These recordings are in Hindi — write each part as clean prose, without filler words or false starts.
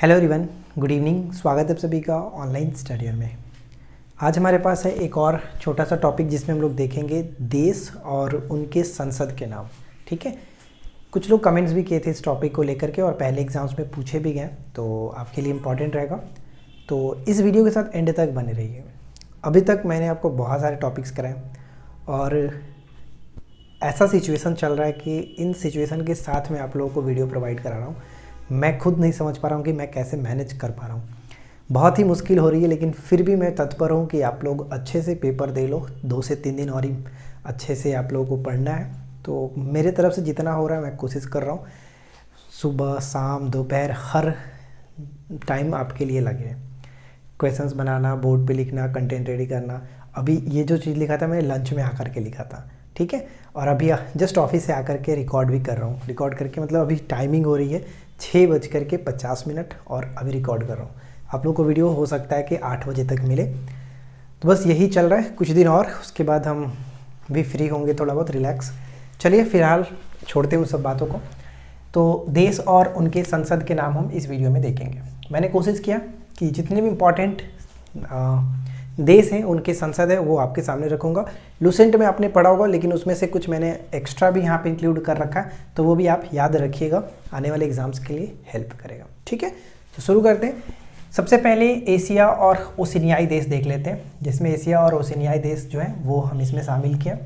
Hello everyone, good evening. स्वागत है आप सभी का ऑनलाइन स्टडियर में। आज हमारे पास है एक और छोटा सा टॉपिक जिसमें हम लोग देखेंगे देश और उनके संसद के नाम। ठीक है, कुछ लोग कमेंट्स भी किए थे इस टॉपिक को लेकर के और पहले एग्जाम्स में पूछे भी गए, तो आपके लिए इम्पॉर्टेंट रहेगा। तो इस वीडियो के साथ एंड तक बने रहिए। अभी तक मैंने आपको बहुत सारे टॉपिक्स कराए और ऐसा सिचुएशन चल रहा है कि इन सिचुएशन के साथ मैं आप लोगों को वीडियो प्रोवाइड करा रहा हूँ। मैं खुद नहीं समझ पा रहा हूँ कि मैं कैसे मैनेज कर पा रहा हूँ। बहुत ही मुश्किल हो रही है, लेकिन फिर भी मैं तत्पर हूँ कि आप लोग अच्छे से पेपर दे लो। 2 से 3 दिन और ही अच्छे से आप लोगों को पढ़ना है। तो मेरे तरफ से जितना हो रहा है मैं कोशिश कर रहा हूँ। सुबह शाम दोपहर हर टाइम आपके लिए लगे। क्वेश्चंस बनाना, बोर्ड पे लिखना, कंटेंट रेडी करना। अभी ये जो चीज़ लिखा था मैंने लंच में आकर के लिखा था, ठीक है। और अभी जस्ट ऑफिस से आकर के रिकॉर्ड भी कर रहा हूँ। रिकॉर्ड करके मतलब अभी टाइमिंग हो रही है 6:50 और अभी रिकॉर्ड कर रहा हूँ। आप लोग को वीडियो हो सकता है कि 8 बजे तक मिले। तो बस यही चल रहा है कुछ दिन और, उसके बाद हम भी फ्री होंगे, थोड़ा बहुत रिलैक्स। चलिए फिलहाल छोड़ते हैं उन सब बातों को। तो देश और उनके संसद के नाम हम इस वीडियो में देखेंगे। मैंने कोशिश किया कि जितने भी इम्पोर्टेंट देश हैं उनके संसद है वो आपके सामने रखूँगा। लूसेंट में आपने पढ़ा होगा, लेकिन उसमें से कुछ मैंने एक्स्ट्रा भी यहाँ पे इंक्लूड कर रखा है, तो वो भी आप याद रखिएगा, आने वाले एग्जाम्स के लिए हेल्प करेगा। ठीक है, तो शुरू करते हैं। सबसे पहले एशिया और ओशिनियाई देश देख लेते हैं, जिसमें एशिया और ओशिनियाई देश जो है वो हम इसमें शामिल किया।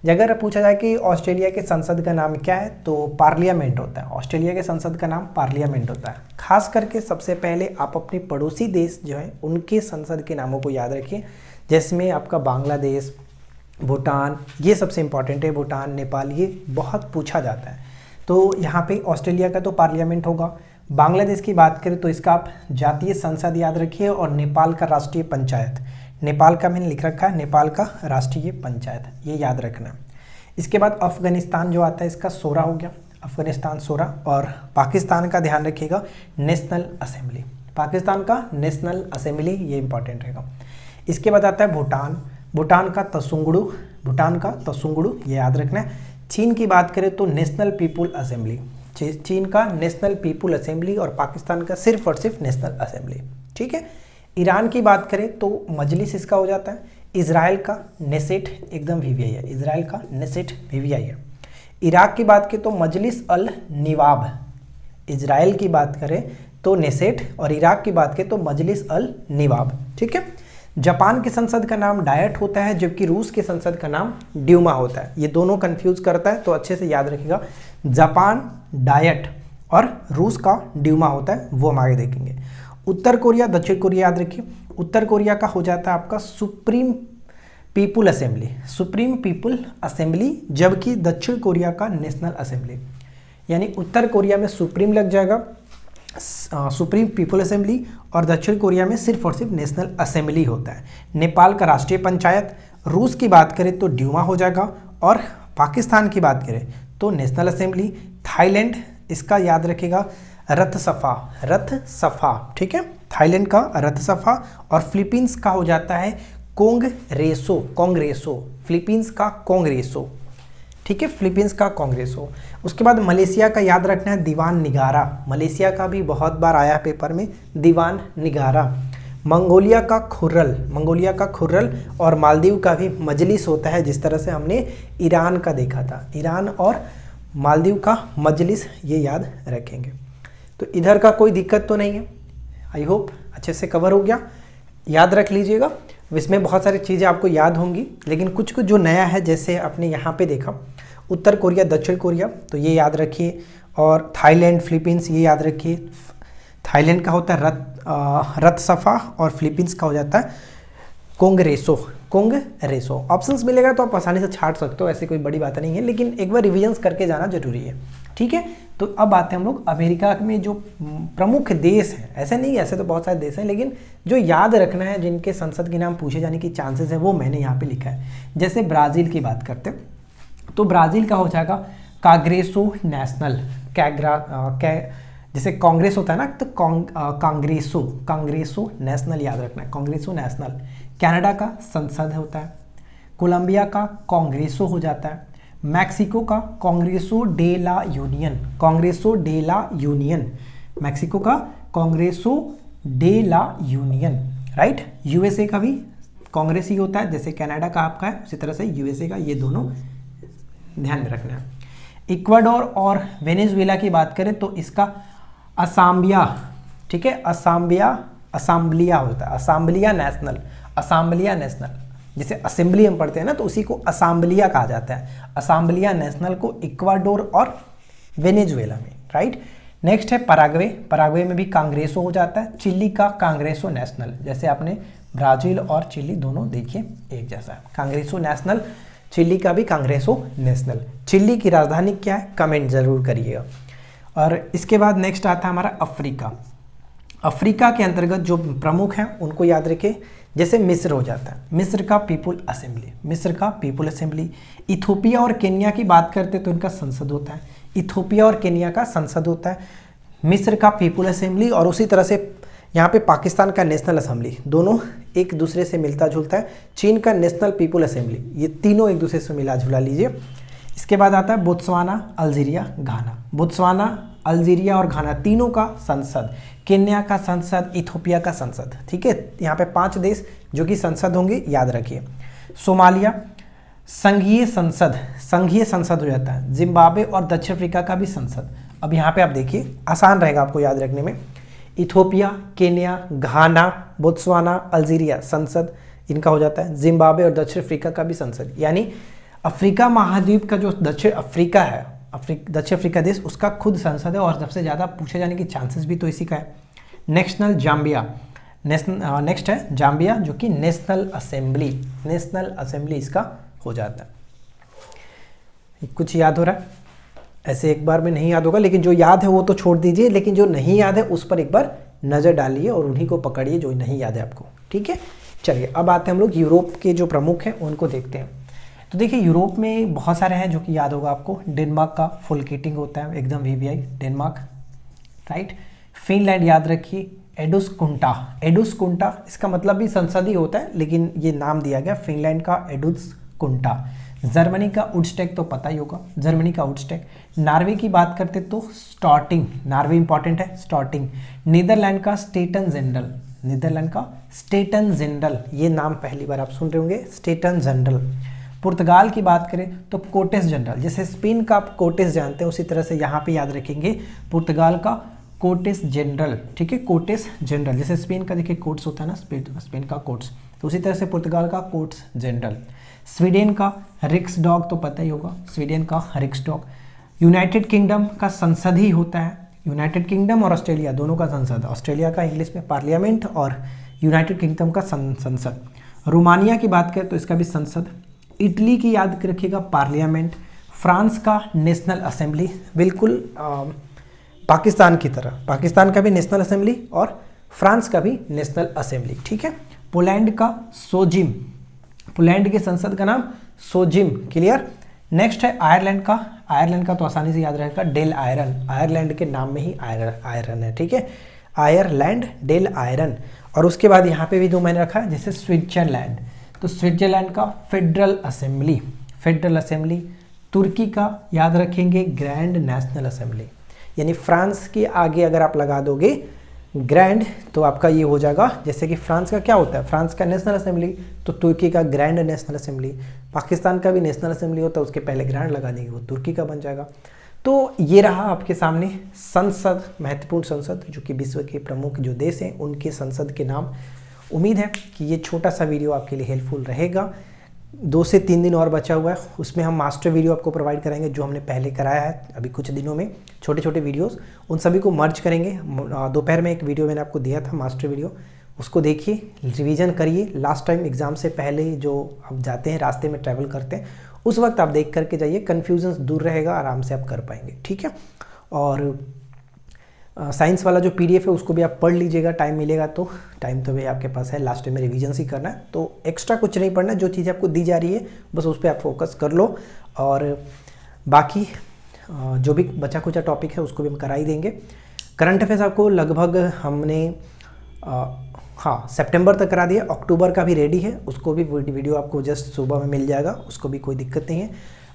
अगर पूछा जाए कि ऑस्ट्रेलिया के संसद का नाम क्या है, तो पार्लियामेंट होता है। ऑस्ट्रेलिया के संसद का नाम पार्लियामेंट होता है। खास करके सबसे पहले आप अपने पड़ोसी देश जो है उनके संसद के नामों को याद रखिए, जिसमें आपका बांग्लादेश, भूटान, ये सबसे इम्पॉर्टेंट है। भूटान, नेपाल, ये बहुत पूछा जाता है। तो यहाँ पे ऑस्ट्रेलिया का तो पार्लियामेंट होगा। बांग्लादेश की बात करें तो इसका आप जातीय संसद याद रखिए, और नेपाल का राष्ट्रीय पंचायत। नेपाल का मैंने लिख रखा है, नेपाल का राष्ट्रीय पंचायत, ये याद रखना। इसके बाद अफगानिस्तान जो आता है, इसका 16 हो गया, अफगानिस्तान 16। और पाकिस्तान का ध्यान रखिएगा, नेशनल असेंबली। पाकिस्तान का नेशनल असेंबली, ये इंपॉर्टेंट रहेगा। इसके बाद आता है भूटान। भूटान का तसुंगड़ू, भूटान का तसुंगड़ू, ये याद रखना है। चीन की बात करें तो नेशनल पीपुल असेंबली, चीन का नेशनल पीपुल असेंबली, और पाकिस्तान का सिर्फ और सिर्फ नेशनल असेंबली। ठीक है। ईरान की बात करें तो मजलिस इसका हो जाता है। इजराइल का नेसेट, एकदम वीवीआई है, इजराइल का नेसेट वीवीआई है। इराक की बात करें तो मजलिस अल निवाब। इजराइल की बात करें तो नेसेट, और इराक की बात करें तो मजलिस अल निवाब। ठीक है। जापान के संसद का नाम डायट होता है, जबकि रूस के संसद का नाम ड्यूमा होता है। ये दोनों कंफ्यूज करता है, तो अच्छे से याद रखिएगा। जापान डायट और रूस का ड्यूमा होता है, वो हम आगे देखेंगे। उत्तर कोरिया, दक्षिण कोरिया याद रखिए। उत्तर कोरिया का हो जाता है आपका supreme people assembly, supreme people assembly, जबकि दक्षिण कोरिया का नेशनल असेंबली। यानी उत्तर कोरिया में सुप्रीम लग जाएगा, सुप्रीम पीपुल असेंबली, और दक्षिण कोरिया में सिर्फ और सिर्फ नेशनल असेंबली होता है। नेपाल का राष्ट्रीय पंचायत। रूस की बात करें तो ड्यूमा हो जाएगा, और पाकिस्तान की बात करें तो नेशनल असेंबली। थाईलैंड, इसका याद रखिएगा, रथ सफा, रथ सफा। ठीक है, थाईलैंड का रथ सफा। और फिलीपींस का हो जाता है कोंग्रेसो, कांग्रेसो, फिलीपींस का कांग्रेसो। ठीक है, फिलीपींस का कांग्रेसो। उसके बाद मलेशिया का याद रखना है दीवान निगारा। मलेशिया का भी बहुत बार आया है पेपर में, दीवान निगारा। मंगोलिया का खुर्रल, मंगोलिया का खुर्रल। और मालदीव का भी मजलिस होता है, जिस तरह से हमने ईरान का देखा था। ईरान और मालदीव का मजलिस, ये याद रखेंगे। तो इधर का कोई दिक्कत तो नहीं है, आई होप अच्छे से कवर हो गया। याद रख लीजिएगा, इसमें बहुत सारी चीज़ें आपको याद होंगी, लेकिन कुछ कुछ जो नया है, जैसे आपने यहाँ पे देखा उत्तर कोरिया, दक्षिण कोरिया, तो ये याद रखिए। और थाईलैंड, फिलीपींस, ये याद रखिए। थाईलैंड का होता है रथ सफा, और फिलीपींस का हो जाता है कोंग्रेसो, कोंग्रेसो। ऑप्शंस मिलेगा तो आप आसानी से छाट सकते हो, ऐसी कोई बड़ी बात नहीं है, लेकिन एक बार रिविजन्स करके जाना जरूरी है। ठीक है। तो अब आते हैं हम लोग अमेरिका में जो प्रमुख देश हैं, ऐसे नहीं, ऐसे तो बहुत सारे देश हैं, लेकिन जो याद रखना है, जिनके संसद के नाम पूछे जाने की चांसेस है, वो मैंने यहाँ पे लिखा है। जैसे ब्राज़ील की बात करते हैं तो ब्राज़ील का हो जाएगा कांग्रेसो नेशनल, जैसे कांग्रेस होता है ना, तो कांग्रेसो, कांग्रेसो नेशनल याद रखना है, कांग्रेसो नेशनल। कनाडा का संसद होता है। कोलंबिया का कांग्रेसो हो जाता है। मैक्सिको का Congreso de la Union, Congreso de la Union. Mexico का Congreso de la Union, right. USA का भी कांग्रेस ही होता है, जैसे कनाडा का आपका है उसी तरह से यूएसए का, ये दोनों ध्यान में रखना है। इक्वाडोर और वेनेजुएला की बात करें तो इसका असाम्बिया, ठीक है, असाम्बलिया होता है, असाम्बलिया नेशनल, जिसे असेंबली हम पढ़ते हैं ना, तो उसी को असाम्बलिया कहा जाता है। असाम्बलिया नेशनल को इक्वाडोर और वेनेजुएला में, राइट। नेक्स्ट है पराग्वे में भी कांग्रेसो हो जाता है। चिली का कांग्रेसो नेशनल, जैसे आपने ब्राजील और चिली दोनों देखिए एक जैसा है, कांग्रेसो नेशनल। चिली का भी कांग्रेसो नेशनल। चिली की राजधानी क्या है, कमेंट जरूर करिएगा। और इसके बाद नेक्स्ट आता है हमारा अफ्रीका। अफ्रीका के अंतर्गत जो प्रमुख हैं उनको याद रखें, जैसे मिस्र हो जाता है, मिस्र का पीपुल असेंबली। इथोपिया और केन्या की बात करते हैं तो इनका संसद होता है, इथोपिया और केन्या का संसद होता है, मिस्र का पीपुल असेंबली। और उसी तरह से यहाँ पे पाकिस्तान का नेशनल असेंबली, दोनों एक दूसरे से मिलता जुलता है। चीन का नेशनल पीपुल असेंबली, ये तीनों एक दूसरे से मिला जुला लीजिए। इसके बाद आता है बोत्सवाना, अल्जीरिया, घाना। बोत्सवाना, अल्जीरिया और घाना तीनों का संसद, केन्या का संसद, इथोपिया का संसद, ठीक है। यहाँ पे 5 देश जो कि संसद होंगे, याद रखिए। सोमालिया संघीय संसद हो जाता है। जिम्बाब्वे और दक्षिण अफ्रीका का भी संसद। अब यहाँ पे आप देखिए, आसान रहेगा आपको याद रखने में। इथोपिया, केन्या, घाना, बोत्सवाना, अल्जीरिया संसद इनका हो जाता है। जिम्बाब्वे और दक्षिण अफ्रीका का भी संसद, यानी अफ्रीका महाद्वीप का जो दक्षिण अफ्रीका है, दक्षिण अफ्रीका देश, उसका खुद संसद है और सबसे ज़्यादा पूछे जाने की चांसेस भी तो इसी का है। नेक्स्ट है जाम्बिया, जो कि नेशनल असेंबली इसका हो जाता है। कुछ याद हो रहा है? ऐसे एक बार में नहीं याद होगा, लेकिन जो याद है वो तो छोड़ दीजिए, लेकिन जो नहीं याद है उस पर एक बार नज़र डालिए और उन्हीं को पकड़िए जो नहीं याद है आपको, ठीक है। चलिए अब आते हैं हम लोग यूरोप के जो प्रमुख हैं उनको देखते हैं। तो देखिए यूरोप में बहुत सारे हैं जो कि याद होगा आपको। डेनमार्क का फुलकेटिंग होता है, एकदम वीवीआई डेनमार्क, राइट। फिनलैंड याद रखिए, एडुसकुंटा, इसका मतलब भी संसद ही होता है, लेकिन ये नाम दिया गया फिनलैंड का एडुसकुंटा। जर्मनी का उड्सटेक तो पता ही होगा, जर्मनी का उड्सटेक। नॉर्वे की बात करते तो स्टॉर्टिंग, नॉर्वे इंपॉर्टेंट है, स्टॉर्टिंग। नीदरलैंड का स्टेटन जेनरल, ये नाम पहली बार आप सुन रहे होंगे, स्टेटन जनरल। पुर्तगाल की बात करें तो कोटेस जनरल, जैसे स्पेन का आप कोटेस जानते हैं उसी तरह से यहाँ पे याद रखेंगे पुर्तगाल का कोटेस जनरल, ठीक है, कोटेस जनरल। जैसे स्पेन का देखिए कोट्स होता है ना, स्पेन का कोट्स, तो उसी तरह से पुर्तगाल का कोट्स जनरल। स्वीडन का रिक्सडॉग तो पता ही होगा, स्वीडन का रिक्सडॉग। यूनाइटेड किंगडम का संसद ही होता है, यूनाइटेड किंगडम और ऑस्ट्रेलिया दोनों का संसद, ऑस्ट्रेलिया का इंग्लिश में पार्लियामेंट और यूनाइटेड किंगडम का संसद। रोमानिया की बात करें तो इसका भी संसद। इटली की याद रखिएगा पार्लियामेंट। फ्रांस का नेशनल असेंबली, बिल्कुल पाकिस्तान की तरह, पाकिस्तान का भी नेशनल असेंबली और फ्रांस का भी नेशनल असेंबली, ठीक है। पोलैंड का सोजिम, पोलैंड के संसद का नाम सोजिम, क्लियर। नेक्स्ट है आयरलैंड का तो आसानी से याद रहेगा डेल आयरन, आयरलैंड के नाम में ही आयरन है, ठीक है, आयरलैंड डेल आयरन। और उसके बाद यहाँ पे भी 2 मैंने रखा है, जैसे स्विट्जरलैंड, तो स्विट्जरलैंड का फेडरल असेंबली। तुर्की का याद रखेंगे ग्रैंड नेशनल असेंबली, यानी फ्रांस के आगे अगर आप लगा दोगे ग्रैंड तो आपका ये हो जाएगा, जैसे कि फ्रांस का क्या होता है, फ्रांस का नेशनल असेंबली, तो तुर्की का ग्रैंड नेशनल असेंबली। पाकिस्तान का भी नेशनल असेंबली होता है, उसके पहले ग्रैंड लगा देंगे, वो तुर्की का बन जाएगा। तो ये रहा आपके सामने संसद, महत्वपूर्ण संसद जो कि विश्व के प्रमुख जो देश हैं उनके संसद के नाम। उम्मीद है कि ये छोटा सा वीडियो आपके लिए हेल्पफुल रहेगा। 2 से 3 दिन और बचा हुआ है, उसमें हम मास्टर वीडियो आपको प्रोवाइड कराएंगे जो हमने पहले कराया है अभी कुछ दिनों में, छोटे छोटे वीडियोस, उन सभी को मर्ज करेंगे। दोपहर में एक वीडियो मैंने आपको दिया था मास्टर वीडियो, उसको देखिए, रिवीजन करिए। लास्ट टाइम एग्ज़ाम से पहले जो आप जाते हैं, रास्ते में ट्रैवल करते हैं, उस वक्त आप देख करके जाइए, कन्फ्यूजन दूर रहेगा, आराम से आप कर पाएंगे, ठीक है। और साइंस वाला जो PDF है उसको भी आप पढ़ लीजिएगा, टाइम मिलेगा तो। टाइम तो भाई आपके पास है, लास्ट टाइम में रिवीजन ही करना है, तो एक्स्ट्रा कुछ नहीं पढ़ना है, जो चीज़ आपको दी जा रही है बस उस पर आप फोकस कर लो। और बाकी जो भी बचा कुचा टॉपिक है उसको भी हम करा ही देंगे। करंट अफेयर्स आपको लगभग हमने सितंबर तक करा दिया, अक्टूबर का भी रेडी है, उसको भी वीडियो आपको जस्ट सुबह में मिल जाएगा, उसको भी कोई दिक्कत नहीं है।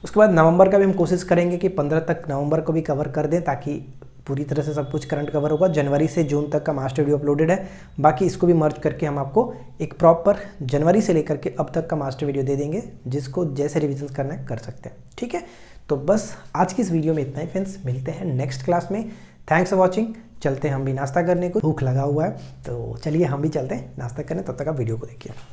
उसके बाद नवंबर का भी हम कोशिश करेंगे कि 15 तक नवंबर को भी कवर कर दें, ताकि पूरी तरह से सब कुछ करंट कवर होगा। जनवरी से जून तक का मास्टर वीडियो अपलोडेड है, बाकी इसको भी मर्ज करके हम आपको एक प्रॉपर जनवरी से लेकर के अब तक का मास्टर वीडियो दे देंगे, जिसको जैसे रिविजन करना है कर सकते हैं। ठीक है, तो बस आज की इस वीडियो में इतना ही फ्रेंड्स, मिलते हैं नेक्स्ट क्लास में। Thanks for watching. चलते हैं हम भी नाश्ता करने को, भूख लगा हुआ है, तो चलिए हम भी चलते हैं नाश्ता करने, तब तक आप वीडियो को देखिए।